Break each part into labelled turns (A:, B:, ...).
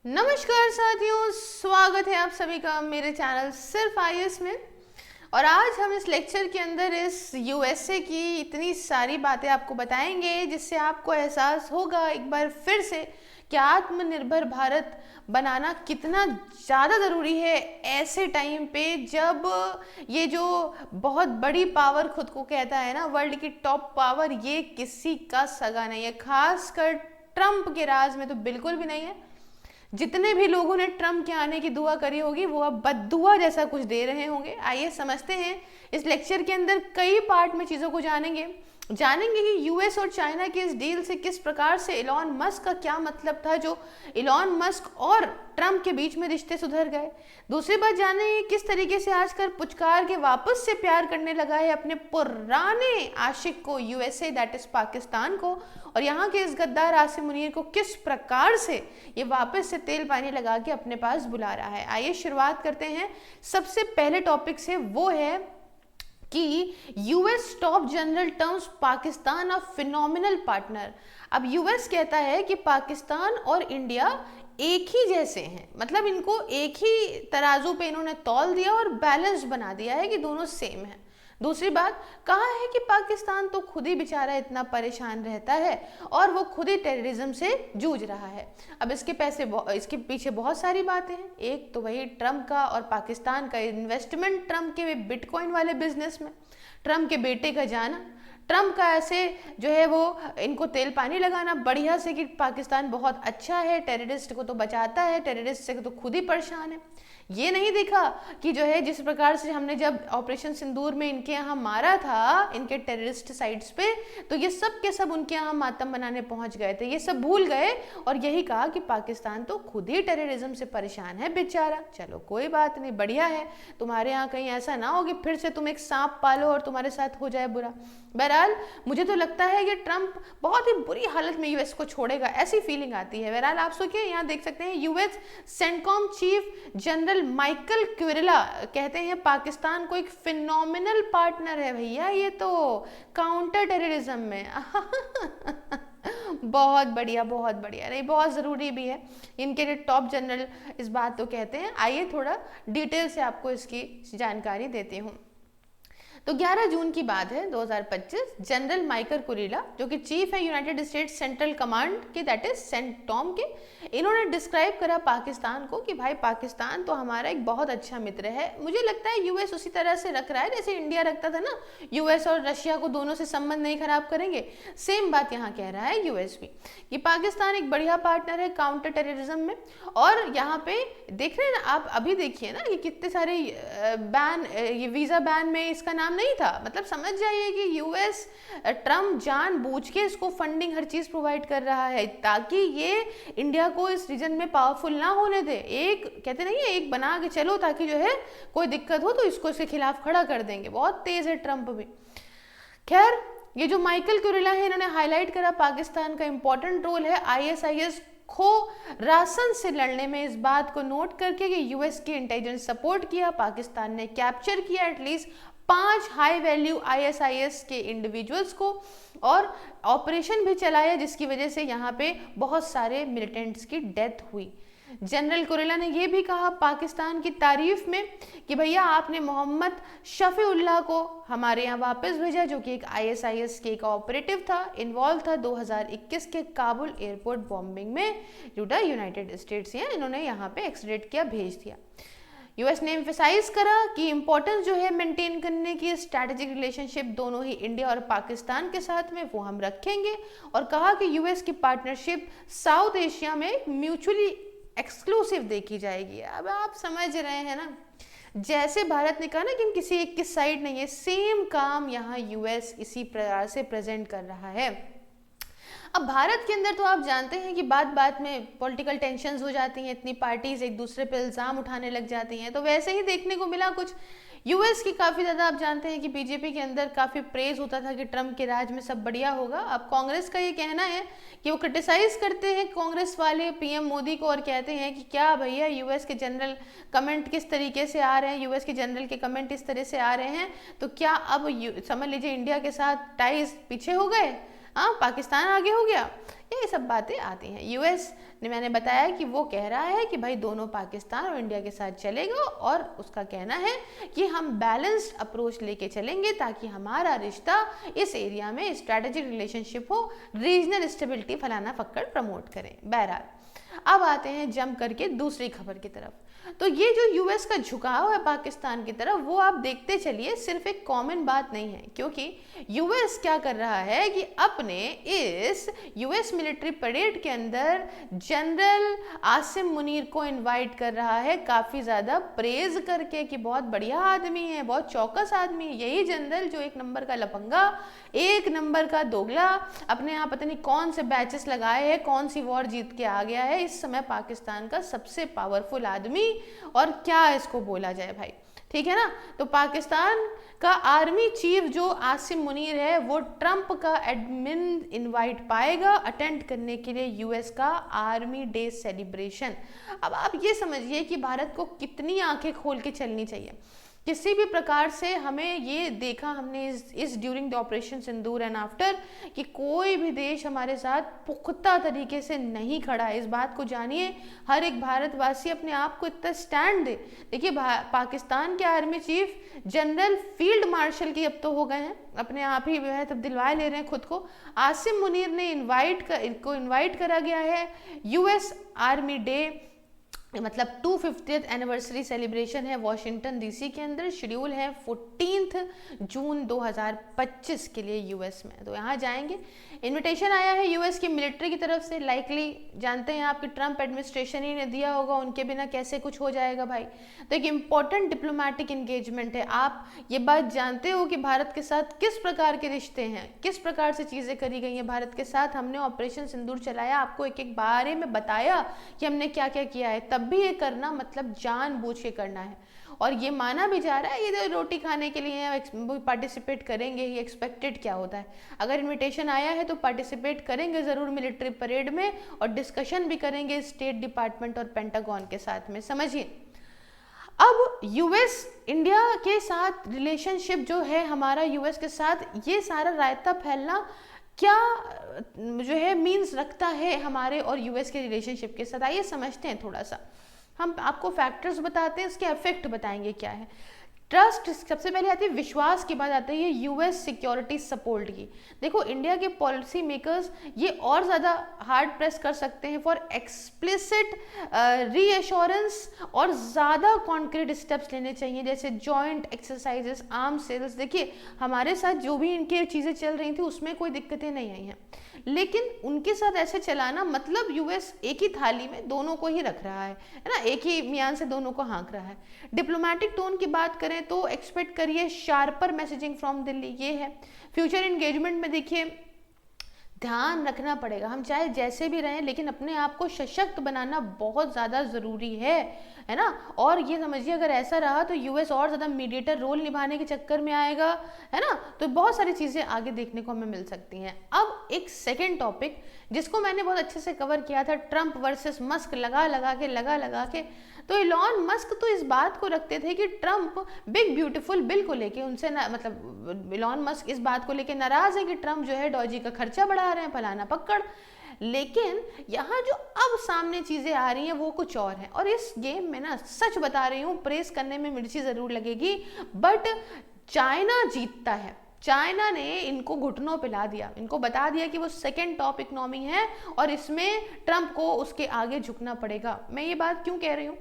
A: नमस्कार साथियों, स्वागत है आप सभी का मेरे चैनल सिर्फ आईएएस में। और आज हम इस लेक्चर के अंदर इस यूएसए की इतनी सारी बातें आपको बताएंगे जिससे आपको एहसास होगा एक बार फिर से कि आत्मनिर्भर भारत बनाना कितना ज़्यादा ज़रूरी है ऐसे टाइम पे जब ये जो बहुत बड़ी पावर खुद को कहता है ना, वर्ल्ड की टॉप पावर, ये किसी का सगा नहीं है। खासकर ट्रंप के राज में तो बिल्कुल भी नहीं है। जितने भी लोगों ने ट्रम्प के आने की दुआ करी होगी वो अब बद्दुआ जैसा कुछ दे रहे होंगे। आइए समझते हैं। इस लेक्चर के अंदर कई पार्ट में चीज़ों को जानेंगे कि यूएस और चाइना की इस डील से किस प्रकार से इलॉन मस्क का क्या मतलब था, जो इलॉन मस्क और ट्रम्प के बीच में रिश्ते सुधर गए। दूसरी बात जानेंगे किस तरीके से आजकल पुचकार के वापस से प्यार करने लगा है अपने पुराने आशिक को, यूएसए दैट इज पाकिस्तान को, और यहाँ के इस गद्दार आसिम मुनीर को किस प्रकार से ये वापस से तेल पानी लगा के अपने पास बुला रहा है। आइए शुरुआत करते हैं सबसे पहले टॉपिक से, वो है कि US top general terms Pakistan a phenomenal partner. अब यूएस कहता है कि पाकिस्तान और इंडिया एक ही जैसे हैं, मतलब इनको एक ही तराजू पे इन्होंने तौल दिया और बैलेंस बना दिया है कि दोनों सेम हैं। दूसरी बात कहा है कि पाकिस्तान तो खुद ही बेचारा इतना परेशान रहता है और वो खुद ही टेररिज्म से जूझ रहा है। अब इसके पीछे बहुत सारी बातें हैं। एक तो वही ट्रम्प का और पाकिस्तान का इन्वेस्टमेंट, ट्रम्प के बिटकॉइन वाले बिजनेस में, ट्रम्प के बेटे का जाना, ट्रम्प का ऐसे जो है वो इनको तेल पानी लगाना बढ़िया से कि पाकिस्तान बहुत अच्छा है, टेररिस्ट को तो बचाता है, टेररिस्ट से तो खुद ही परेशान है। ये नहीं देखा कि जो है जिस प्रकार से हमने जब ऑपरेशन सिंदूर में इनके यहाँ मारा था इनके टेररिस्ट साइट्स पे, तो ये सब के सब उनके यहाँ मातम बनाने पहुंच गए थे। ये सब भूल गए और यही कहा कि पाकिस्तान तो खुद ही टेररिज्म से परेशान है बेचारा। चलो कोई बात नहीं, बढ़िया है। तुम्हारे यहाँ कहीं ऐसा ना हो कि फिर से तुम एक सांप पालो और तुम्हारे साथ हो जाए बुरा। बहरहाल मुझे तो लगता है कि ट्रम्प बहुत ही बुरी हालत में यूएस को छोड़ेगा, ऐसी फीलिंग आती है। बहरहाल आप सोचिए, यहाँ देख सकते हैं US CENTCOM chief general Michael Kurilla कहते हैं पाकिस्तान को एक फिनोमिनल पार्टनर है। भैया ये तो काउंटर टेररिज्म में बहुत बढ़िया, बहुत बढ़िया, नहीं बहुत ज़रूरी भी है। इनके टॉप जनरल इस बात तो कहते हैं। आइए थोड़ा डिटेल से आपको इसकी जानकारी देती हूँ। तो 11 जून की बात है 2025, जनरल माइकल कुरेला जो कि चीफ है यूनाइटेड स्टेट्स सेंट्रल कमांड के, दैट इज सेंटकॉम के, इन्होंने डिस्क्राइब करा पाकिस्तान को कि भाई पाकिस्तान तो हमारा एक बहुत अच्छा मित्र है। मुझे लगता है यूएस उसी तरह से रख रहा है जैसे इंडिया रखता था ना, यूएस और रशिया को दोनों से संबंध नहीं खराब करेंगे। सेम बात यहाँ कह रहा है यूएस भी कि पाकिस्तान एक बढ़िया पार्टनर है काउंटर टेररिज्म में। और यहाँ पे देख रहे हैं ना आप, अभी देखिए ना कि कितने सारे बैन, ये वीज़ा बैन में इसका नाम नहीं था। मतलब समझ जाइए कि यूएस, ट्रम्प जानबूझ के इसको फंडिंग हर चीज प्रोवाइड कर रहा है ताकि ये इंडिया को इस रीजन में पावरफुल ना होने दे। एक कहते नहीं है, एक बना के चलो ताकि जो है कोई दिक्कत हो तो इसको इसके खिलाफ खड़ा कर देंगे। बहुत तेज है ट्रम्प भी। खैर, ये जो माइकल क्विरेला है इन्होंने हाईलाइट करा पाकिस्तान का इंपॉर्टेंट रोल है आईएसआईएस खो राशन से लड़ने में, इस बात को नोट करके कि यूएस की इंटेलिजेंस सपोर्ट किया, पाकिस्तान ने कैप्चर किया एटलीस्ट 5 हाई वैल्यू आईएसआईएस के इंडिविजुअल्स को और ऑपरेशन भी चलाया जिसकी वजह से यहाँ पे बहुत सारे मिलिटेंट्स की डेथ हुई। जनरल कुरेला ने यह भी कहा पाकिस्तान की तारीफ में कि भैया आपने मोहम्मद शफीउल्लाह को हमारे यहाँ वापस भेजा, जो कि एक आईएसआईएस के एक ऑपरेटिव था, इन्वॉल्व था 2021 के काबुल एयरपोर्ट बॉम्बिंग में, जुड़ा यूनाइटेड स्टेट्स हैं, इन्होंने यहाँ पे एक्सट्रेट किया, भेज दिया। यूएस ने एम्फेसाइज करा कि इंपॉर्टेंस जो है मेंटेन करने की स्ट्रैटेजिक रिलेशनशिप दोनों ही इंडिया और पाकिस्तान के साथ में वो हम रखेंगे, और कहा कि यूएस की पार्टनरशिप साउथ एशिया में म्यूचुअली एक्सक्लूसिव देखी जाएगी। अब आप समझ रहे हैं ना, जैसे भारत ने कहा ना कि हम किसी एक की साइड नहीं है, सेम काम यहाँ यूएस इसी प्रकार से प्रेजेंट कर रहा है। अब भारत के अंदर तो आप जानते हैं कि बात बात में पॉलिटिकल टेंशन्स हो जाती हैं, इतनी पार्टीज एक दूसरे पे इल्ज़ाम उठाने लग जाती हैं, तो वैसे ही देखने को मिला कुछ। यूएस की काफ़ी ज़्यादा आप जानते हैं कि बीजेपी के अंदर काफ़ी प्रेज होता था कि ट्रम्प के राज में सब बढ़िया होगा। अब कांग्रेस का ये कहना है कि वो क्रिटिसाइज करते हैं कांग्रेस वाले पीएम मोदी को और कहते हैं कि क्या भैया यूएस के जनरल कमेंट किस तरीके से आ रहे हैं, यूएस के जनरल के कमेंट इस तरह से आ रहे हैं, तो क्या अब समझ लीजिए इंडिया के साथ टाइज पीछे हो गए। हाँ पाकिस्तान आगे हो गया, ये सब बातें आती हैं। यूएस ने, मैंने बताया कि वो कह रहा है कि भाई दोनों पाकिस्तान और इंडिया के साथ चलेगा, और उसका कहना है कि हम बैलेंस्ड अप्रोच लेके चलेंगे ताकि हमारा रिश्ता इस एरिया में स्ट्रैटेजिक रिलेशनशिप हो, रीजनल स्टेबिलिटी फलाना फक्कड़ प्रमोट करें। बहरहाल अब आते हैं जम करके दूसरी खबर की तरफ। तो ये जो यूएस का झुकाव है पाकिस्तान की तरफ, वो आप देखते चलिए सिर्फ एक कॉमन बात नहीं है, क्योंकि यूएस क्या कर रहा है कि अपने इस यूएस मिलिट्री परेड के अंदर जनरल आसिम मुनीर को इनवाइट कर रहा है, काफ़ी ज़्यादा प्रेज करके कि बहुत बढ़िया आदमी है, बहुत चौकस आदमी है। यही जनरल जो एक नंबर का लफंगा, एक नंबर का दोगला, अपने यहाँ पता नहीं कौन से बैचेस लगाए हैं, कौन सी वॉर जीत के आ गया है, इस समय पाकिस्तान का सबसे पावरफुल आदमी, और क्या इसको बोला जाए भाई, ठीक है ना। तो पाकिस्तान का आर्मी चीफ जो आसिम मुनीर है, वो ट्रंप का एडमिन इनवाइट पाएगा अटेंड करने के लिए यूएस का आर्मी डे सेलिब्रेशन। अब आप ये समझिए कि भारत को कितनी आंखें खोल के चलनी चाहिए। किसी भी प्रकार से हमें ये देखा हमने इस during the operation Sindoor and after कि कोई भी देश हमारे साथ पुख्ता तरीके से नहीं खड़ा है। इस बात को जानिए, हर एक भारतवासी अपने आप को इतना स्टैंड दे। देखिए पाकिस्तान के army chief general field marshal की अब तो हो गए हैं, अपने आप ही वह तब दिलवा ले रहे हैं खुद को। आसिम मुनीर ने इनवाइट करा गया है। यूएस आर्मी डे मतलब 250th एनिवर्सरी सेलिब्रेशन है वॉशिंगटन डीसी के अंदर, शेड्यूल है 14 जून 2025 के लिए यूएस में, तो यहाँ जाएंगे। इनविटेशन आया है यूएस की मिलिट्री की तरफ से, लाइकली जानते हैं आपकी ट्रंप एडमिनिस्ट्रेशन ही ने दिया होगा, उनके बिना कैसे कुछ हो जाएगा भाई। तो एक इम्पॉर्टेंट डिप्लोमेटिक इंगेजमेंट है। आप ये बात जानते हो कि भारत के साथ किस प्रकार के रिश्ते हैं, किस प्रकार से चीज़ें करी गई हैं भारत के साथ। हमने ऑपरेशन सिंदूर चलाया, आपको एक एक बारे में बताया कि हमने क्या क्या किया है, तब भी ये करना मतलब जानबूझ के करना है, और ये माना भी जा रहा है ये तो रोटी खाने के लिए पार्टिसिपेट करेंगे, ये एक्सपेक्टेड क्या होता है। अगर इनविटेशन आया है तो पार्टिसिपेट करेंगे ज़रूर मिलिट्री परेड में, और डिस्कशन भी करेंगे स्टेट डिपार्टमेंट और पेंटागन के साथ में। समझिए अब यूएस इंडिया के साथ रिलेशनशिप जो है हमारा यूएस के साथ, ये सारा रायता फैलना क्या जो है मीन्स रखता है हमारे और यूएस के रिलेशनशिप के साथ। आइए समझते हैं थोड़ा सा, हम आपको फैक्टर्स बताते हैं, इसके इफेक्ट बताएंगे क्या है। ट्रस्ट सबसे पहले आती है, विश्वास के बाद आती है यूएस सिक्योरिटी सपोर्ट की। देखो इंडिया के पॉलिसी मेकर्स ये और ज़्यादा हार्ड प्रेस कर सकते हैं फॉर एक्सप्लिसिट रीएश्योरेंस, और ज़्यादा कॉन्क्रीट स्टेप्स लेने चाहिए, जैसे जॉइंट एक्सरसाइजेस, आर्म सेल्स। देखिए हमारे साथ जो भी इनके चीज़ें चल रही थी उसमें कोई दिक्कतें नहीं आई हैं, लेकिन उनके साथ ऐसे चलाना मतलब यूएस एक ही थाली में दोनों को ही रख रहा है ना, एक ही मियान से दोनों को हाँक रहा है। डिप्लोमेटिक टोन की बात करें तो एक्सपेक्ट करिए शार्पर मैसेजिंग फ्रॉम दिल्ली, ये है। फ्यूचर एंगेजमेंट में देखिए ध्यान रखना पड़ेगा, हम चाहे जैसे भी रहें लेकिन अपने आप को सशक्त बनाना बहुत ज़्यादा ज़रूरी है ना। और ये समझिए अगर ऐसा रहा तो यूएस और ज़्यादा मीडिएटर रोल निभाने के चक्कर में आएगा, है ना, तो बहुत सारी चीज़ें आगे देखने को हमें मिल सकती हैं। अब एक सेकेंड टॉपिक जिसको मैंने बहुत अच्छे से कवर किया था, ट्रंप वर्सेस मस्क, लगा लगा के तो इलॉन मस्क तो इस बात को रखते थे कि ट्रंप बिग ब्यूटीफुल बिल को लेके उनसे मतलब इलॉन मस्क इस बात को लेके नाराज है कि ट्रंप जो है डॉजी का खर्चा बढ़ा रहे हैं, फलाना पक्कड़। लेकिन यहाँ जो अब सामने चीज़ें आ रही हैं वो कुछ और है, और इस गेम में ना सच बता रही हूँ, प्रेस करने में मिर्ची ज़रूर लगेगी, बट चाइना जीतता है। चाइना ने इनको घुटनों पिला दिया, इनको बता दिया कि वो सेकेंड टॉप इकोनॉमी है और इसमें ट्रंप को उसके आगे झुकना पड़ेगा। मैं ये बात क्यों कह रही हूँ,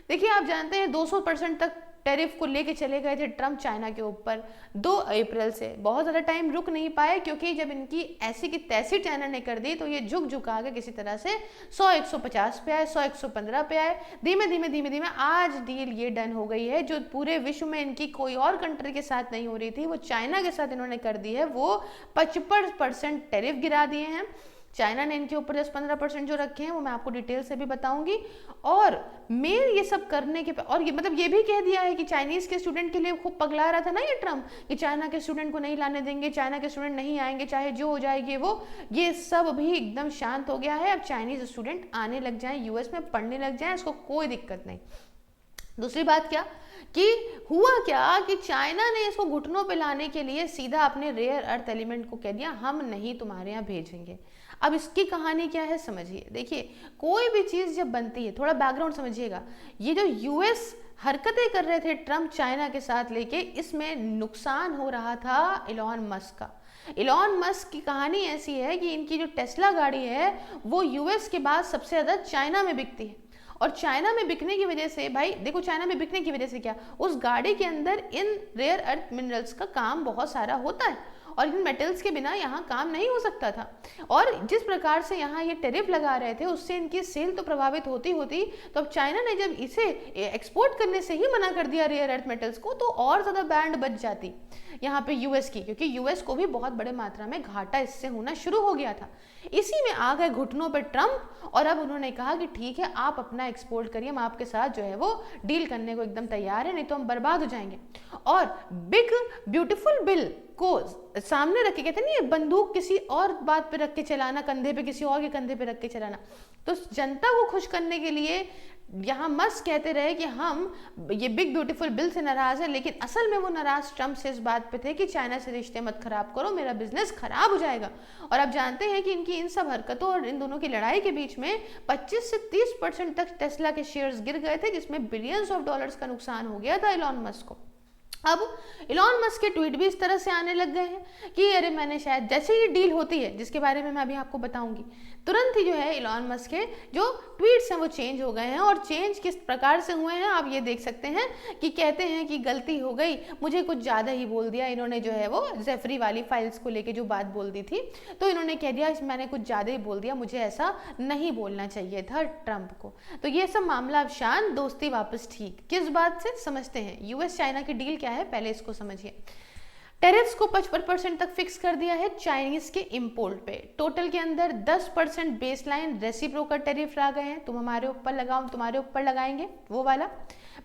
A: देखिए आप जानते हैं 200% तक टैरिफ को लेके चले गए थे ट्रंप चाइना के ऊपर 2 अप्रैल से। बहुत ज़्यादा टाइम रुक नहीं पाए, क्योंकि जब इनकी ऐसी की तैसी चाइना ने कर दी तो ये झुका के किसी तरह से 100-150 पे आए, 100-115 पे आए। धीमे धीमे आज डील ये डन हो गई है, जो पूरे विश्व में इनकी कोई और कंट्री के साथ नहीं हो रही थी, वो चाइना के साथ इन्होंने कर दी है। वो 55% टैरिफ गिरा दिए हैं चाइना ने इनके ऊपर। 10-15% जो रखे हैं वो मैं आपको डिटेल से भी बताऊंगी। और मेल ये सब करने के और ये मतलब ये भी कह दिया है कि चाइनीज़ के स्टूडेंट के लिए खूब पगला रहा था ना ये ट्रम्प, कि चाइना के स्टूडेंट को नहीं लाने देंगे, चाइना के स्टूडेंट नहीं आएंगे चाहे जो हो जाएगी वो, ये सब भी एकदम शांत हो गया है। अब चाइनीज़ स्टूडेंट आने लग जाएं, यूएस में पढ़ने लग जाएं, इसको कोई दिक्कत नहीं। दूसरी बात क्या कि हुआ क्या कि चाइना ने इसको घुटनों पे लाने के लिए सीधा अपने रेयर अर्थ एलिमेंट को कह दिया हम नहीं तुम्हारे यहाँ भेजेंगे। अब इसकी कहानी क्या है समझिए। देखिए, कोई भी चीज़ जब बनती है, थोड़ा बैकग्राउंड समझिएगा। ये जो यूएस हरकतें कर रहे थे ट्रम्प चाइना के साथ लेके, इसमें नुकसान हो रहा था इलॉन मस्क का। इलॉन मस्क की कहानी ऐसी है कि इनकी जो टेस्ला गाड़ी है वो यूएस के बाद सबसे ज़्यादा चाइना में बिकती है। और चाइना में बिकने की वजह से, भाई देखो, चाइना में बिकने की वजह से क्या, उस गाड़ी के अंदर इन रेयर अर्थ मिनरल्स का काम बहुत सारा होता है और इन मेटल्स के बिना यहाँ काम नहीं हो सकता था। और जिस प्रकार से यहाँ ये टैरिफ लगा रहे थे उससे इनकी सेल तो प्रभावित होती होती, तो अब चाइना ने जब इसे एक्सपोर्ट करने से ही मना कर दिया रेयर अर्थ मेटल्स को, तो और ज़्यादा बैंड बच जाती यहाँ पे यूएस की, क्योंकि यूएस को भी बहुत बड़े मात्रा में घाटा इससे होना शुरू हो गया था। इसी में आ गए घुटनों पर ट्रम्प और अब उन्होंने कहा कि ठीक है, आप अपना एक्सपोर्ट करिए, हम आपके साथ जो है वो डील करने को एकदम तैयार है, नहीं तो हम बर्बाद हो जाएंगे। और बिग ब्यूटीफुल बिल को सामने रख के, कहते नहीं, बंदूक किसी और बात पे रख के चलाना, कंधे पे किसी और के कंधे पे रख के चलाना, तो जनता को खुश करने के लिए यहाँ मस्क कहते रहे कि हम ये बिग ब्यूटीफुल बिल से नाराज है, लेकिन असल में वो नाराज ट्रम्प से इस बात पे थे कि चाइना से रिश्ते मत खराब करो, मेरा बिजनेस खराब हो जाएगा। और आप जानते हैं कि इनकी इन सब हरकतों और इन दोनों की लड़ाई के बीच में 25 से 30% तक टेस्ला के शेयर्स गिर गए थे, जिसमें बिलियंस ऑफ डॉलर्स का नुकसान हो गया था इलॉन मस्क को। अब इलॉन मस्क के ट्वीट भी इस तरह से आने लग गए हैं कि अरे मैंने शायद, जैसे ही डील होती है जिसके बारे में मैं अभी आपको बताऊंगी, तुरंत ही जो है इलॉन मस्क के जो ट्वीट्स हैं वो चेंज हो गए हैं। और चेंज किस प्रकार से हुए हैं आप ये देख सकते हैं कि कहते हैं कि गलती हो गई, मुझे कुछ ज़्यादा ही बोल दिया। इन्होंने जो है वो जेफरी वाली फाइल्स को लेके जो बात बोल दी थी, तो इन्होंने कह दिया मैंने कुछ ज़्यादा ही बोल दिया, मुझे ऐसा नहीं बोलना चाहिए था ट्रम्प को। तो ये सब मामला अब शांत, दोस्ती वापस ठीक। किस बात से समझते हैं, यूएस चाइना की डील क्या है पहले इसको समझिए। टेरिफ्स को 55% तक फिक्स कर दिया है चाइनीज के इंपोर्ट पे। टोटल के अंदर 10% बेसलाइन रेसिप्रोकल टेरिफ ला गए हैं, तुम हमारे ऊपर लगाओ, हम तुम्हारे ऊपर लगाएंगे, वो वाला।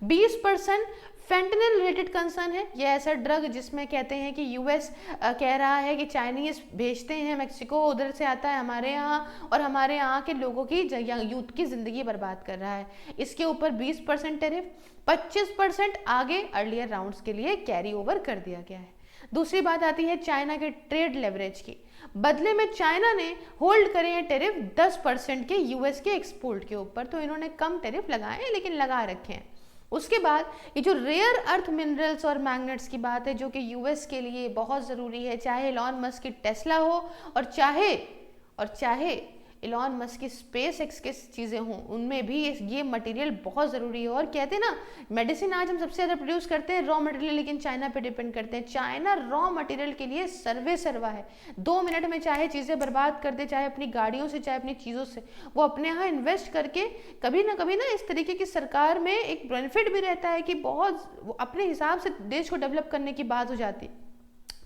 A: 20% फेंटेनिल रिलेटेड कंसर्न है, ये ऐसा ड्रग जिसमें कहते हैं कि यूएस कह रहा है कि चाइनीज भेजते हैं मैक्सिको, उधर से आता है हमारे यहाँ और हमारे यहाँ के लोगों की यूथ की जिंदगी बर्बाद कर रहा है। इसके ऊपर 20% टेरिफ, 25% आगे अर्लियर राउंड्स के लिए कैरी ओवर कर दिया गया है। दूसरी बात आती है चाइना के ट्रेड लेवरेज की। बदले में चाइना ने होल्ड करे हैं टेरिफ 10% के यूएस के एक्सपोर्ट के ऊपर, तो इन्होंने कम टेरिफ लगाए हैं लेकिन लगा रखे हैं। उसके बाद ये जो रेयर अर्थ मिनरल्स और मैग्नेट्स की बात है, जो कि यूएस के लिए बहुत ज़रूरी है, चाहे इलॉन मस्क की टेस्ला हो और चाहे इलॉन मस्क की स्पेस एक्स की चीज़ें हों, उनमें भी ये मटेरियल बहुत ज़रूरी है। और कहते हैं ना, मेडिसिन आज हम सबसे ज़्यादा प्रोड्यूस करते हैं रॉ मटेरियल, लेकिन चाइना पे डिपेंड करते हैं। चाइना रॉ मटेरियल के लिए सर्वे सर्वा है, 2 मिनट में चाहे चीज़ें बर्बाद कर दे, चाहे अपनी गाड़ियों से, चाहे अपनी चीज़ों से, वो अपने यहाँ इन्वेस्ट करके कभी ना इस तरीके की सरकार में एक बेनिफिट भी रहता है कि बहुत अपने हिसाब से देश को डेवलप करने की बात हो जाती है।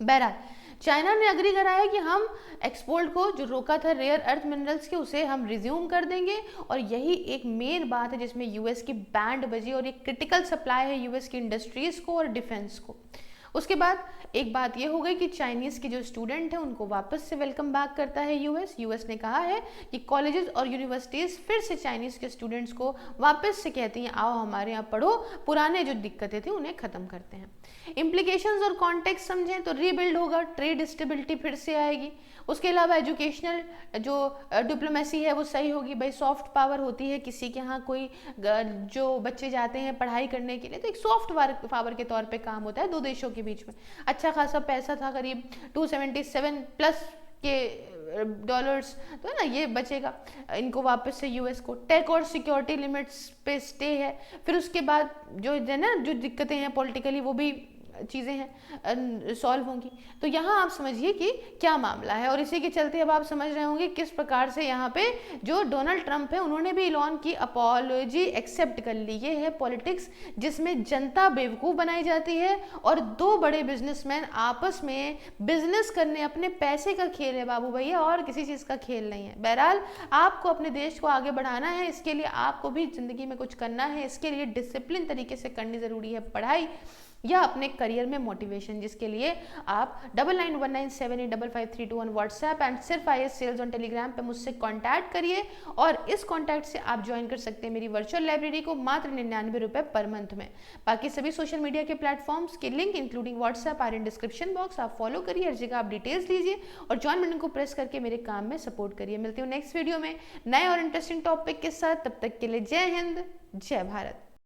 A: बहरहाल चाइना ने अग्री करा है कि हम एक्सपोर्ट को जो रोका था रेयर अर्थ मिनरल्स के, उसे हम रिज्यूम कर देंगे। और यही एक मेन बात है जिसमें यूएस की बैंड बजी और एक क्रिटिकल सप्लाई है यूएस की इंडस्ट्रीज को और डिफेंस को। उसके बाद एक बात ये हो गई कि चाइनीज़ के जो स्टूडेंट हैं उनको वापस से वेलकम बैक करता है यूएस ने कहा है कि कॉलेजेस और यूनिवर्सिटीज़ फिर से चाइनीज़ के स्टूडेंट्स को वापस से कहती हैं आओ हमारे यहाँ पढ़ो, पुराने जो दिक्कतें थी उन्हें ख़त्म करते हैं। इम्प्लीकेशंस और कॉन्टेक्स्ट समझें तो रीबिल्ड होगा, ट्रेड स्टेबिलिटी फिर से आएगी। उसके अलावा एजुकेशनल जो डिप्लोमेसी है वो सही होगी। भाई सॉफ्ट पावर होती है, किसी के यहाँ कोई जो बच्चे जाते हैं पढ़ाई करने के लिए तो एक सॉफ्ट पावर के तौर पे काम होता है दो देशों के बीच में। अच्छा खासा पैसा था, करीब 277 प्लस के डॉलर्स, तो है ना, ये बचेगा इनको वापस से यूएस को। टेक और सिक्योरिटी लिमिट्स पे स्टे है। फिर उसके बाद जो है ना, जो दिक्कतें हैं पॉलिटिकली वो भी चीज़ें हैं सॉल्व होंगी। तो यहाँ आप समझिए कि क्या मामला है। और इसी के चलते अब आप समझ रहे होंगे किस प्रकार से यहाँ पे जो डोनाल्ड ट्रंप है उन्होंने भी इलॉन की अपॉलॉजी एक्सेप्ट कर ली। ये है पॉलिटिक्स जिसमें जनता बेवकूफ़ बनाई जाती है और दो बड़े बिजनेसमैन आपस में बिजनेस करने, अपने पैसे का खेल है बाबू भैया, और किसी चीज़ का खेल नहीं है। बहरहाल आपको अपने देश को आगे बढ़ाना है, इसके लिए आपको भी ज़िंदगी में कुछ करना है, इसके लिए डिसिप्लिन तरीके से करनी ज़रूरी है पढ़ाई। या अपने करियर में मोटिवेशन, जिसके लिए आप 9919785532 व्हाट्सएप एंड सिर्फ IAS सेल्स ऑन टेलीग्राम पे मुझसे कांटेक्ट करिए और इस कांटेक्ट से आप ज्वाइन कर सकते हैं मेरी वर्चुअल लाइब्रेरी को मात्र 99 रुपये पर मंथ में। बाकी सभी सोशल मीडिया के प्लेटफॉर्म्स के link including WhatsApp are in description box, आप फॉलो करिए, हर जगह आप डिटेल्स लीजिए और ज्वाइन बटन को प्रेस करके मेरे काम में सपोर्ट करिए। मिलती हूँ नेक्स्ट वीडियो में नए और इंटरेस्टिंग टॉपिक के साथ, तब तक के लिए जय हिंद, जय भारत।